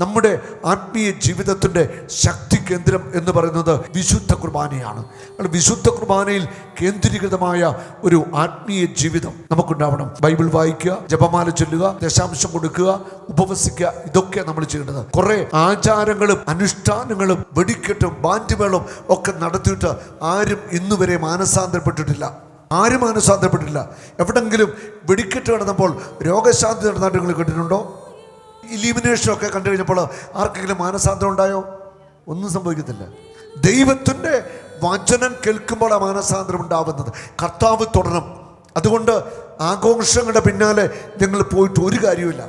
നമ്മുടെ ആത്മീയ ജീവിതത്തിൻ്റെ ശക്തി കേന്ദ്രം എന്ന് പറയുന്നത് വിശുദ്ധ കുർബാനയാണ്. വിശുദ്ധ കുർബാനയിൽ കേന്ദ്രീകൃതമായ ഒരു ആത്മീയ ജീവിതം നമുക്കുണ്ടാവണം. ബൈബിൾ വായിക്കുക, ജപമാല ചൊല്ലുക, ദശാംശം കൊടുക്കുക, ഉപവസിക്കുക, ഇതൊക്കെ നമ്മൾ ചെയ്യേണ്ടത്. കുറെ ആചാരങ്ങളും അനുഷ്ഠാനങ്ങളും വെടിക്കെട്ടും ബാൻഡുമേളും ഒക്കെ നടത്തിയിട്ട് ആരും ഇന്നുവരെ മാനസാന്തരപ്പെട്ടിട്ടില്ല. ആരും മാനസാന്തരപ്പെട്ടിട്ടില്ല. എവിടെങ്കിലും വെടിക്കെട്ട് നടന്നപ്പോൾ രോഗശാന്തി നടന്നായിട്ട് നിങ്ങൾ കേട്ടിട്ടുണ്ടോ? ഇലിമിനേഷനൊക്കെ കണ്ടു കഴിഞ്ഞപ്പോൾ ആർക്കെങ്കിലും മാനസാന്തരം ഉണ്ടായോ? ഒന്നും സംഭവിക്കത്തില്ല. ദൈവത്തിൻ്റെ വചനം കേൾക്കുമ്പോൾ ആ മാനസാന്തരം ഉണ്ടാവുന്നത്. കർത്താവ് തുടരണം. അതുകൊണ്ട് ആഘോഷങ്ങളുടെ പിന്നാലെ നിങ്ങൾ പോയിട്ട് ഒരു കാര്യമില്ല.